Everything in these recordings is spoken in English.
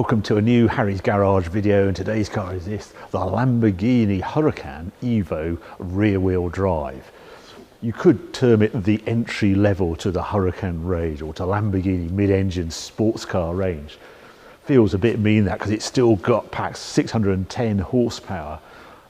welcome to a new Harry's Garage video, and today's car is this, the Lamborghini Huracan Evo rear-wheel drive. You could term it the entry level to the Huracan range, or to Lamborghini mid-engine sports car range. Feels a bit mean that, because it's still got packs 610 horsepower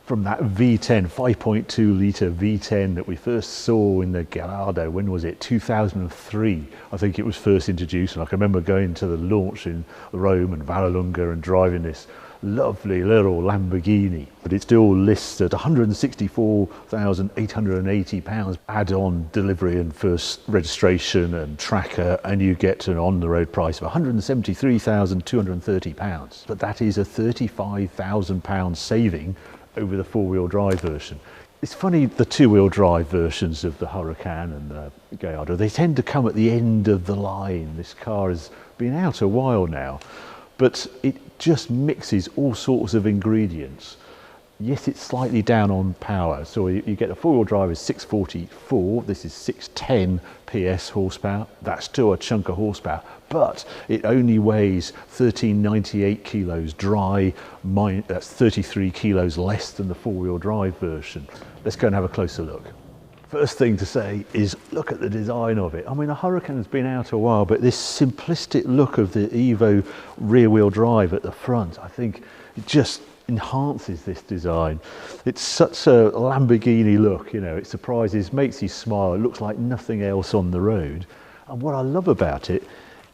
from that V10, 5.2 litre V10 that we first saw in the Gallardo. When was it? 2003, I think it was first introduced. And I can remember going to the launch in Rome and Vallelunga and driving this lovely little Lamborghini. But it still lists at £164,880 add-on delivery and first registration and tracker, and you get to an on-the-road price of £173,230. But that is a £35,000 saving over the four-wheel drive version. It's funny, the two-wheel drive versions of the Huracan and the Gallardo, they tend to come at the end of the line. This car has been out a while now, but it just mixes all sorts of ingredients. Yes, it's slightly down on power, so you get a four-wheel drive is 644, this is 610 PS horsepower. That's still a chunk of horsepower, but it only weighs 1398 kilos dry, that's 33 kilos less than the four-wheel drive version. Let's go and have a closer look. First thing to say is look at the design of it. I mean, the Huracan has been out a while, but this simplistic look of the Evo rear-wheel drive at the front, I think it just enhances this design. It's such a Lamborghini look, you know, it surprises, makes you smile, it looks like nothing else on the road. And what I love about it,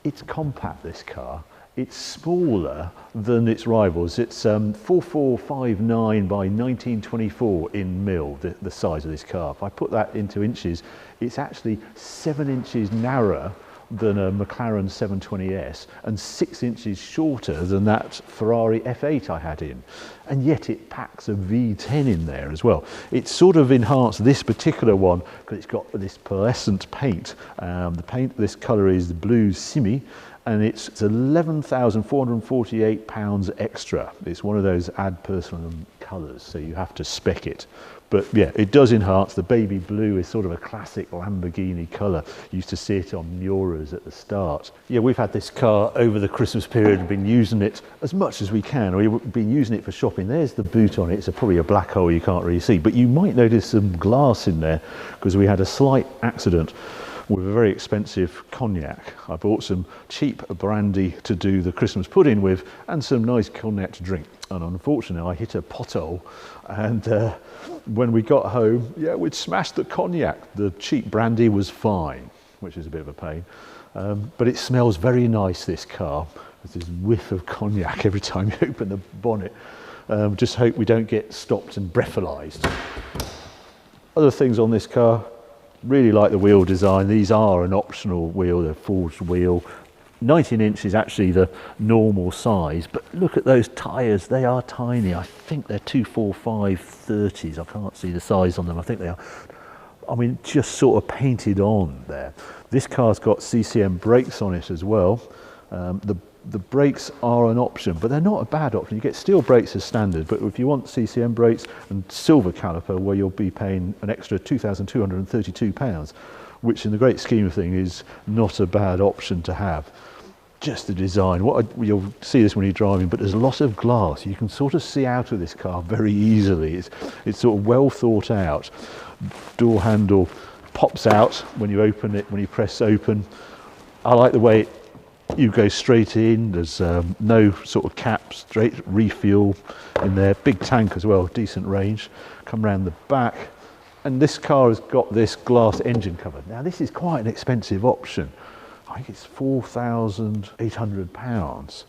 it's compact, this car. It's smaller than its rivals. It's 4459 by 1924 in mil, the size of this car. If I put that into inches, it's actually 7 inches narrower than a McLaren 720S and 6 inches shorter than that Ferrari F8 I had in. And yet it packs a V10 in there as well. It's sort of enhanced this particular one because it's got this pearlescent paint. The paint, this colour is the blue Simi, and it's £11,448 extra. It's one of those ad personam colours, so you have to spec it. But yeah, it does enhance. The baby blue is sort of a classic Lamborghini colour. You used to see it on Miuras at the start. Yeah, we've had this car over the Christmas period and been using it as much as we can. We've been using it for shopping. There's the boot on it. It's probably a black hole you can't really see, but you might notice some glass in there because we had a slight accident with a very expensive cognac. I bought some cheap brandy to do the Christmas pudding with and some nice cognac to drink. And unfortunately, I hit a pothole, and when we got home, yeah, we'd smashed the cognac. The cheap brandy was fine, which is a bit of a pain. But it smells very nice, this car. There's this whiff of cognac every time you open the bonnet. Just hope we don't get stopped and breathalyzed. Other things on this car, really like the wheel design. These are an optional wheel, they're forged wheel. 19 inch is actually the normal size, but look at those tyres, they are tiny. I think they're 245 30s. I can't see the size on them. I think they are, I mean, just sort of painted on there. This car's got CCM brakes on it as well. The brakes are an option, but they're not a bad option. You get steel brakes as standard, but if you want CCM brakes and silver caliper, well, you'll be paying an extra £2,232, which in the great scheme of things is not a bad option to have. Just the design, you'll see this when you're driving, but there's a lot of glass. You can sort of see out of this car very easily. It's sort of well thought out. Door handle pops out when you open it, when you press open. I like the way you go straight in. There's no sort of cap, straight refuel in there. Big tank as well, decent range. Come round the back, and this car has got this glass engine cover. Now this is quite an expensive option. I think it's £4,800.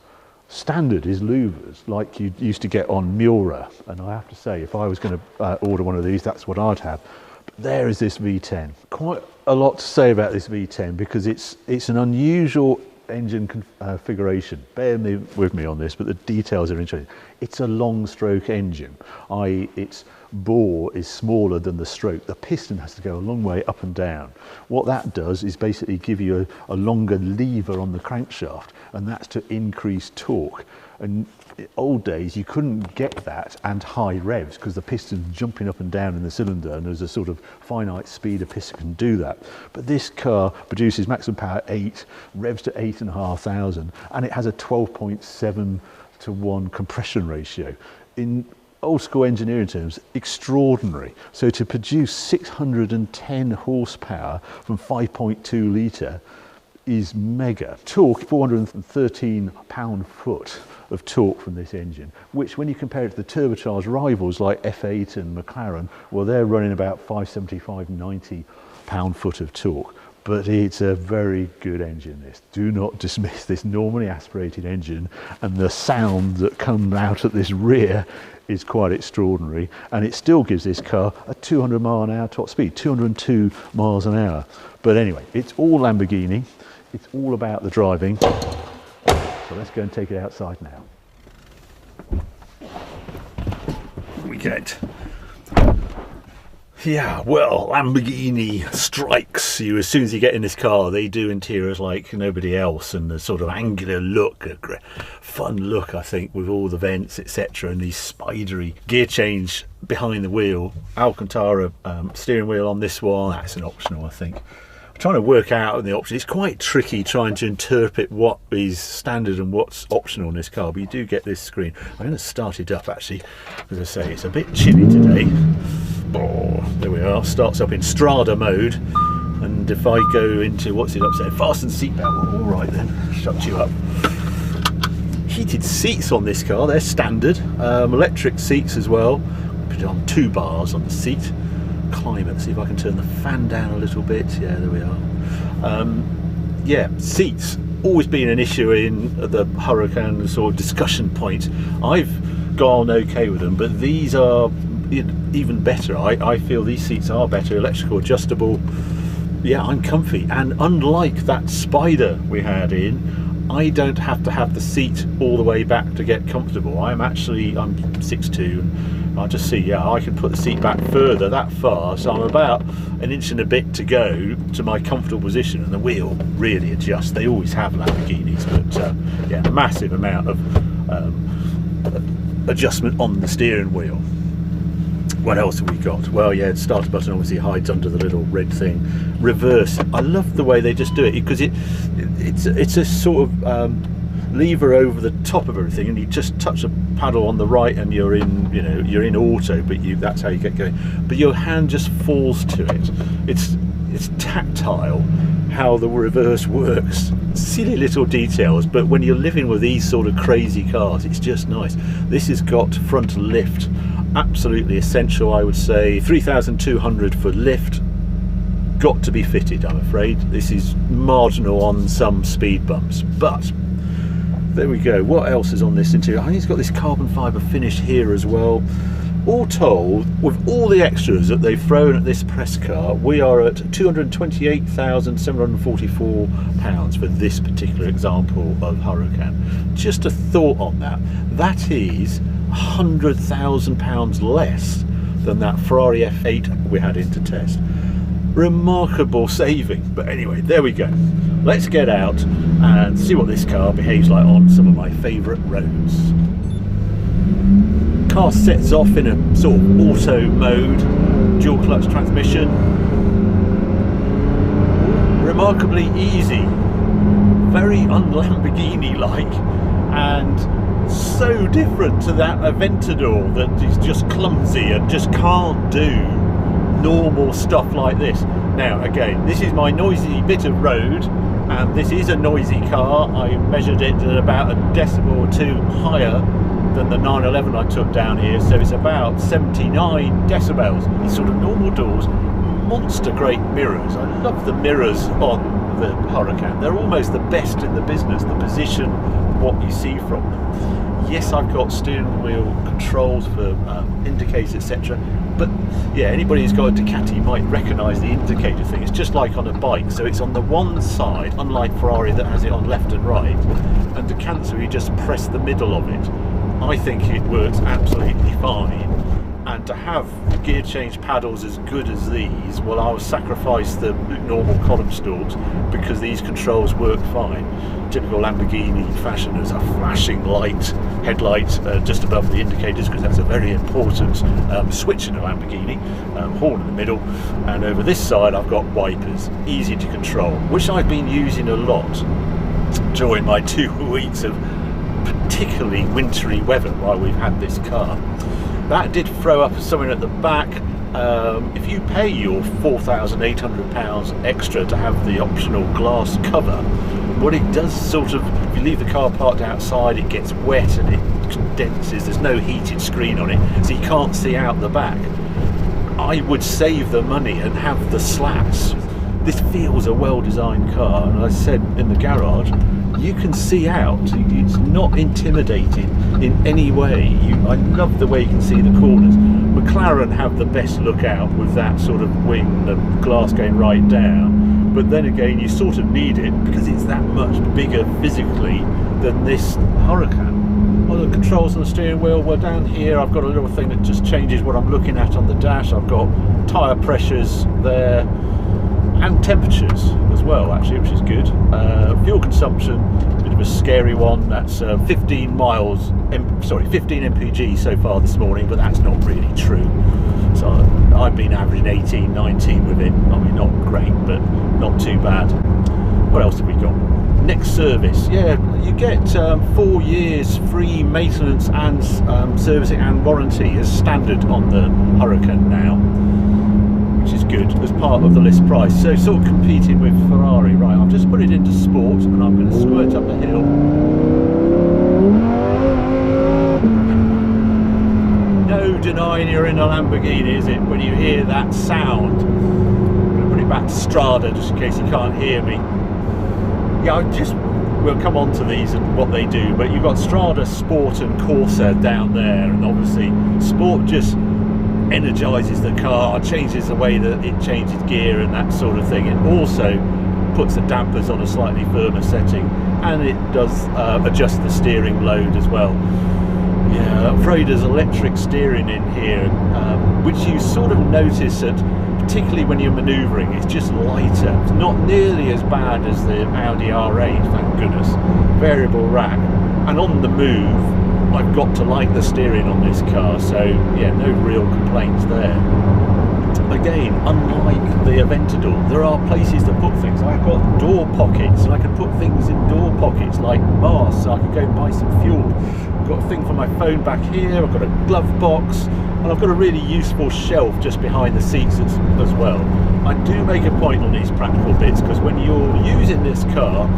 Standard is louvers, like you used to get on Miura, and I have to say, if I was going to order one of these, that's what I'd have. But there is this V10. Quite a lot to say about this V10 because it's an unusual engine configuration. Bear with me on this, but the details are interesting. It's a long stroke engine, i.e. its bore is smaller than the stroke. The piston has to go a long way up and down. What that does is basically give you a longer lever on the crankshaft, and that's to increase torque. And in old days, you couldn't get that and high revs because the piston's jumping up and down in the cylinder, and there's a sort of finite speed a piston can do that. But this car produces maximum power 8, revs to 8,500, and it has a 12.7 to 1 compression ratio. In old school engineering terms, extraordinary. So to produce 610 horsepower from 5.2 litre is mega. Torque, 413 pound-foot of torque from this engine, which when you compare it to the turbocharged rivals like F8 and McLaren, well, they're running about 575, 90 pound-foot of torque. But it's a very good engine, this. Do not dismiss this normally aspirated engine, and the sound that comes out at this rear is quite extraordinary, and it still gives this car a 200 mile an hour top speed, 202 miles an hour. But anyway, it's all Lamborghini. It's all about the driving. So let's go and take it outside now. We get. Yeah, well, Lamborghini strikes you as soon as you get in this car. They do interiors like nobody else, and the sort of angular look, a fun look, I think, with all the vents, etc., and these spidery gear change behind the wheel. Alcantara steering wheel on this one. That's an optional, I think. I'm trying to work out the option. It's quite tricky trying to interpret what is standard and what's optional in this car, but you do get this screen. I'm going to start it up, actually. As I say, it's a bit chilly today. Oh, there we are. Starts up in Strada mode, and if I go into, what's it up saying? Fasten seatbelt. All right then, shut you up. Heated seats on this car, they're standard. Electric seats as well. Put it on 2 bars on the seat. Climate, see if I can turn the fan down a little bit. Yeah, there we are. Yeah, seats always been an issue in the Huracan sort of discussion point. I've gone okay with them, but these are even better. I feel these seats are better, electrical adjustable. Yeah, I'm comfy, and unlike that Spider we had in, I don't have to have the seat all the way back to get comfortable. I'm 6'2", and I just see, yeah, I can put the seat back further that far, so I'm about an inch and a bit to go to my comfortable position, and the wheel really adjusts. They always have Lamborghinis, but yeah, massive amount of adjustment on the steering wheel. What else have we got? Well, yeah, the starter button obviously hides under the little red thing. Reverse, I love the way they just do it, because it's a sort of lever over the top of everything, and you just touch a paddle on the right and you're in, you know, you're in auto, but that's how you get going. But your hand just falls to it. It's tactile how the reverse works. Silly little details, but when you're living with these sort of crazy cars, it's just nice. This has got front lift, absolutely essential, I would say. 3,200 for lift, got to be fitted, I'm afraid. This is marginal on some speed bumps, but there we go. What else is on this interior? I think it's got this carbon fibre finish here as well. All told, with all the extras that they've thrown at this press car, we are at £228,744 for this particular example of Huracan. Just a thought on that. That is £100,000 less than that Ferrari F8 we had in to test. Remarkable saving. But anyway, there we go. Let's get out and see what this car behaves like on some of my favourite roads. Car sets off in a sort of auto mode, dual clutch transmission. Remarkably easy, very un-Lamborghini like, and so different to that Aventador that is just clumsy and just can't do normal stuff like this. Now again, this is my noisy bit of road, and this is a noisy car. I measured it at about a decibel or two higher than the 911 I took down here, so it's about 79 decibels. These sort of normal doors, monster great mirrors. I love the mirrors on the Huracan. They're almost the best in the business, the position, what you see from them. Yes, I've got steering wheel controls for indicators, etc. But yeah, anybody who's got a Ducati might recognise the indicator thing. It's just like on a bike, so it's on the one side, unlike Ferrari that has it on left and right. And Ducati, you just press the middle of it. I think it works absolutely fine, and to have gear change paddles as good as these, well, I'll sacrifice the normal column stalks because these controls work fine. Typical Lamborghini fashion, there's a flashing light, headlight just above the indicators, because that's a very important switch in a Lamborghini, horn in the middle, and over this side I've got wipers, easy to control, which I've been using a lot during my 2 weeks of particularly wintry weather while we've had this car. That did throw up something at the back. If you pay your £4,800 extra to have the optional glass cover, what it does sort of, if you leave the car parked outside, it gets wet and it condenses. There's no heated screen on it, so you can't see out the back. I would save the money and have the slats. This feels a well-designed car, and as I said in the garage, you can see out. It's not intimidating in any way. I love the way you can see the corners. McLaren have the best lookout with that sort of wing, the glass going right down, but then again you sort of need it because it's that much bigger physically than this Huracan. Well, the controls on the steering wheel, well, down here I've got a little thing that just changes what I'm looking at on the dash. I've got tyre pressures there and temperatures as well, actually, which is good. Fuel consumption, a bit of a scary one. That's 15 mpg so far this morning, but that's not really true. So I've been averaging 18, 19 with it. I mean, not great, but not too bad. What else have we got? Next service, yeah, you get 4 years free maintenance and servicing and warranty as standard on the Huracan now, which is good as part of the list price. So sort of competing with Ferrari. Right, I've just put it into sport and I'm going to squirt up the hill. No denying you're in a Lamborghini, is it, when you hear that sound? I'm going to put it back to Strada just in case you can't hear me. Yeah, we'll come on to these and what they do, but you've got Strada, Sport and Corsa down there, and obviously Sport just energizes the car, changes the way that it changes gear and that sort of thing. It also puts the dampers on a slightly firmer setting, and it does adjust the steering load as well. Yeah, Freda's electric steering in here, which you sort of notice that particularly when you're manoeuvring, it's just lighter. It's not nearly as bad as the Audi R8, thank goodness. Variable rack, and on the move I've got to like the steering on this car, so yeah, no real complaints there. Again, unlike the Aventador, there are places to put things. I've got door pockets, and I can put things in door pockets like masks, so I can go and buy some fuel. I've got a thing for my phone back here, I've got a glove box, and I've got a really useful shelf just behind the seats as well. I do make a point on these practical bits, because when you're using this car,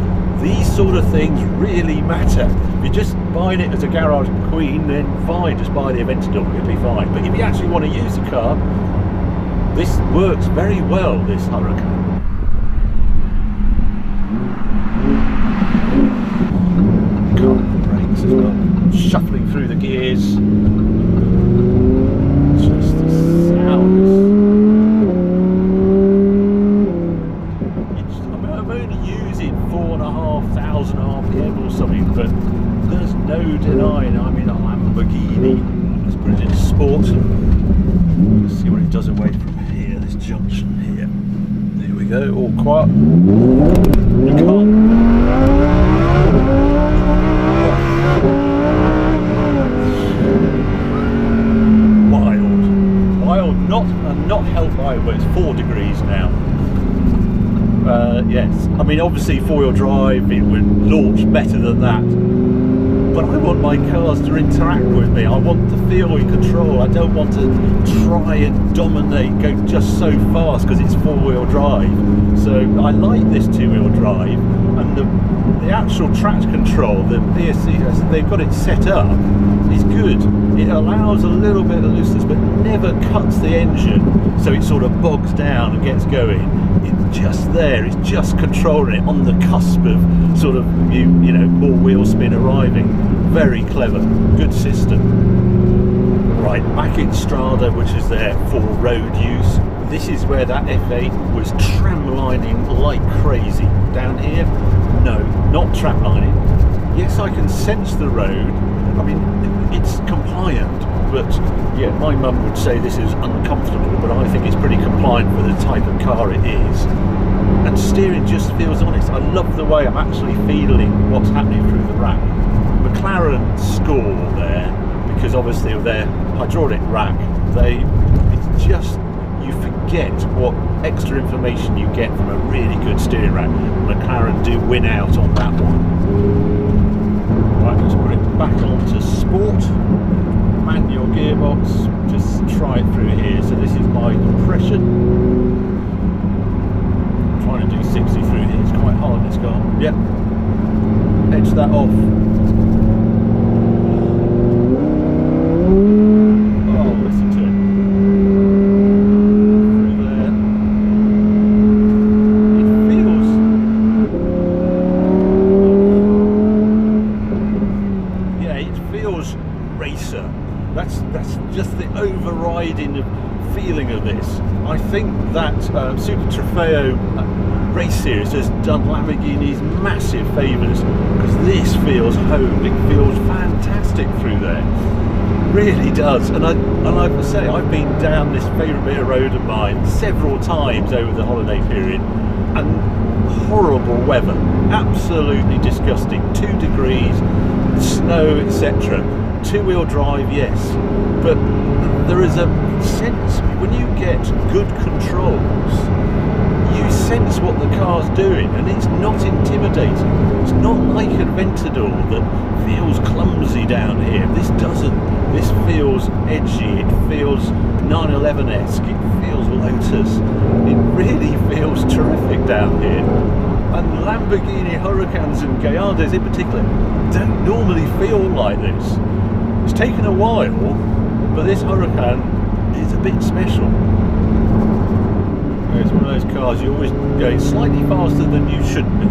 these sort of things really matter. If you're just buying it as a garage queen, then fine, just buy the Aventador, it'll be fine. But if you actually want to use the car, this works very well, this Huracan. Car brakes as well, shuffling through the gears. Just the sound. I'm only using 4,500 RPM or something, but there's no denying I'm in a Lamborghini. Let's put it into sport. Let's see what it does away from here, this junction here. There we go, all quiet. You can't. Wild, not held by, but it's 4 degrees now. Yes, I mean obviously 4-wheel drive, it would launch better than that, but I want my cars to interact with me. I want to feel in control. I don't want to try and dominate, go just so fast because it's 4-wheel drive. So I like this 2-wheel drive, and the actual traction control, the BSC, they've got it set up, is good. It allows a little bit of looseness but never cuts the engine, so it sort of bogs down and gets going. It's just there, it's just controlling it on the cusp of sort of you know, more wheel spin arriving. Very clever, good system. Right, back in Strada, which is there for road use. This is where that F8 was tramlining like crazy. Down here, no, not tramlining. Yes, I can sense the road. I mean, it's compliant, but yeah, my mum would say this is uncomfortable, but I think it's pretty compliant for the type of car it is. And steering just feels honest. I love the way I'm actually feeling what's happening through the rack. McLaren score there, because obviously of their hydraulic rack, it's just, you forget what extra information you get from a really good steering rack. McLaren do win out on that one. Right, let's put it back onto sport. Manual gearbox, just try it through here. So this is my compression. I'm trying to do 60 through here, it's quite hard this car. Yep. Edge that off. Oh, listen to it. Through there. It feels... Yeah, it feels racer. That's just the overriding feeling of this. I think that Super Trofeo race series has done Lamborghini's massive favours, because this feels home. It feels fantastic through there, really does. And I have to say, I've been down this favourite bit of road of mine several times over the holiday period, and horrible weather, absolutely disgusting. 2 degrees, snow, etc. 2-wheel drive, yes, but there is a sense when you get good controls, you sense what the car's doing, and it's not intimidating. It's not like a Aventador that feels clumsy down here. This doesn't. This feels edgy. It feels 911-esque. It feels Lotus. It really feels terrific down here. And Lamborghini Huracans and Gallardos in particular don't normally feel like this. It's taken a while, but this Huracan is a bit special. It's one of those cars you're always going slightly faster than you should be.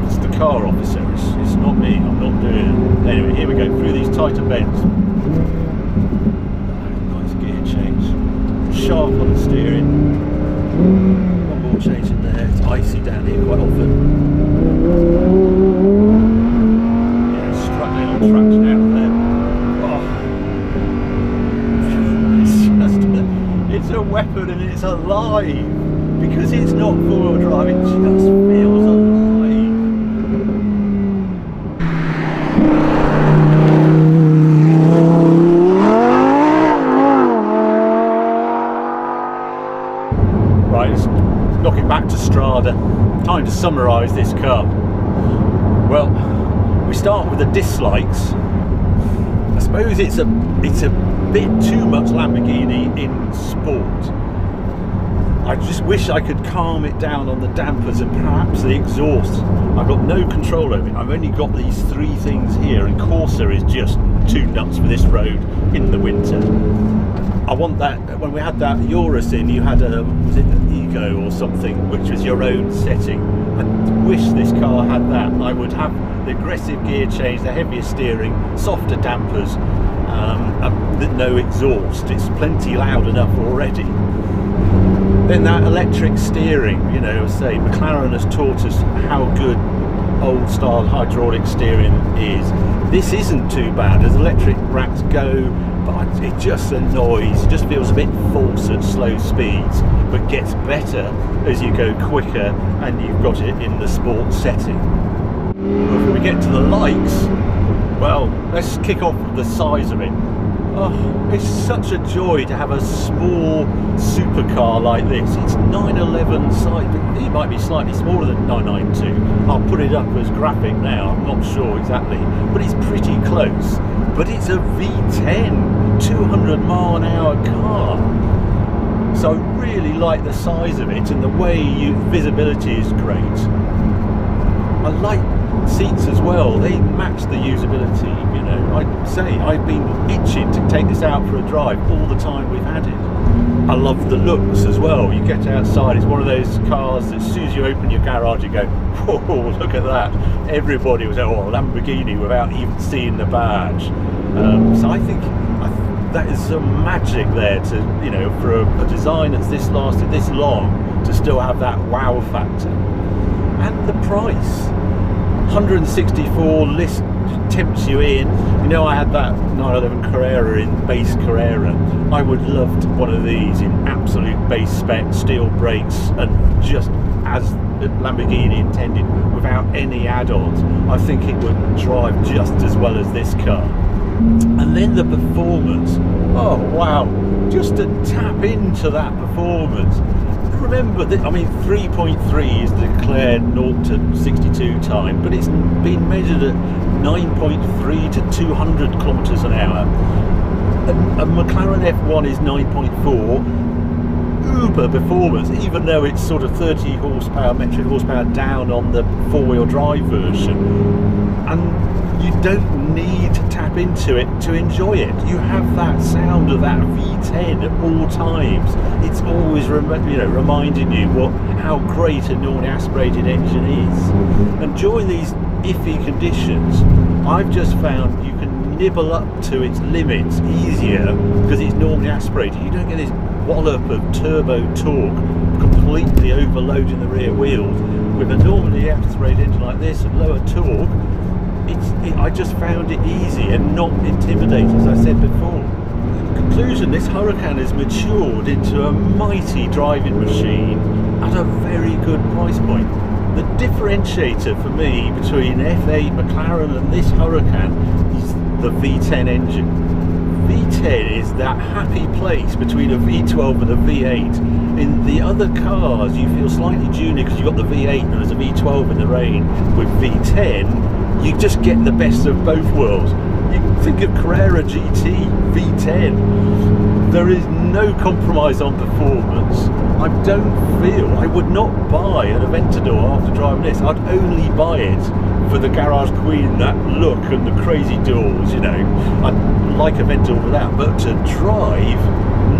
It's the car officer, it's not me, I'm not doing it. Anyway, here we go, through these tighter bends. Nice gear change. Sharp on the steering. One more change in there, it's icy down here quite often. Yeah, struggling on traction out there. It's a weapon and it's alive, because it's not four-wheel drive, it just feels alive. Right, let's knock it back to Strada. Time to summarise this car. Well, we start with the dislikes. I suppose it's a bit too much Lamborghini in sport. I just wish I could calm it down on the dampers and perhaps the exhaust. I've got no control over it. I've only got these 3 things here, and Corsa is just too nuts for this road in the winter. I want that. When we had that Urus in, you had a, was it an Ego or something, which was your own setting. I wish this car had that. I would have the aggressive gear change, the heavier steering, softer dampers, no exhaust. It's plenty loud enough already. Then that electric steering, you know, say McLaren has taught us how good old style hydraulic steering is. This isn't too bad as electric racks go, but it just annoys, it just feels a bit false at slow speeds, but gets better as you go quicker and you've got it in the sport setting. Before we get to the likes, well, let's kick off with the size of it. Oh, it's such a joy to have a small supercar like this. It's 911 size, but it might be slightly smaller than 992. I'll put it up as graphic now, I'm not sure exactly, but it's pretty close. But it's a V10, 200-mile-an-hour car. So I really like the size of it, and the way visibility is great. I like seats as well, they match the usability, you know. I'd say I've been itching to take this out for a drive all the time we've had it. I love the looks as well. You get outside, it's one of those cars that as soon as you open your garage you go, whoa, look at that. Everybody was, oh, Lamborghini, without even seeing the badge. So I think that is some magic there to, you know, for a design that's lasted this long, to still have that wow factor. And the price, 164 list tempts you in. You know, I had that 911 Carrera in base Carrera. I would love one of these in absolute base spec, steel brakes, and just as Lamborghini intended, without any add-ons. I think it would drive just as well as this car. And then the performance, oh wow, just to tap into that performance. Remember that, I mean, 3.3 is the declared 0 to 62 time, but it's been measured at 9.3 to 200 kilometers an hour. A McLaren F1 is 9.4. Uber performance, even though it's sort of 30 horsepower, metric horsepower down on the four-wheel drive version. And you don't need to tap into it to enjoy it. You have that sound of that V10 at all times. It's always reminding you how great a normally aspirated engine is. And during these iffy conditions, I've just found you can nibble up to its limits easier because it's normally aspirated. You don't get this wallop of turbo torque completely overloading the rear wheels. With a normally aspirated engine like this and lower torque, I just found it easy and not intimidating, as I said before. In conclusion, this Huracan has matured into a mighty driving machine at a very good price point. The differentiator for me between F8 McLaren and this Huracan is the V10 engine. V10 is that happy place between a V12 and a V8. In the other cars, you feel slightly junior because you've got the V8 and there's a V12 in the rain. With V10, you just get the best of both worlds. You can think of Carrera GT V10. There is no compromise on performance. I would not buy an Aventador after driving this. I'd only buy it for the Garage Queen, that look and the crazy doors, you know. I'd like Aventador for that, but to drive,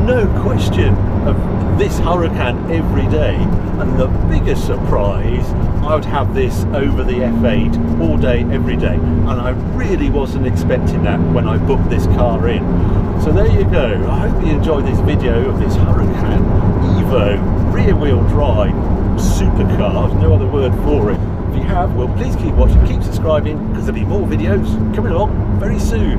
no question, of this Huracan every day. And the biggest surprise, I would have this over the F8 all day, every day. And I really wasn't expecting that when I booked this car in. So there you go. I hope you enjoyed this video of this Huracan Evo rear wheel drive supercar. There's no other word for it. If you have, well, please keep watching, keep subscribing, because there'll be more videos coming along very soon.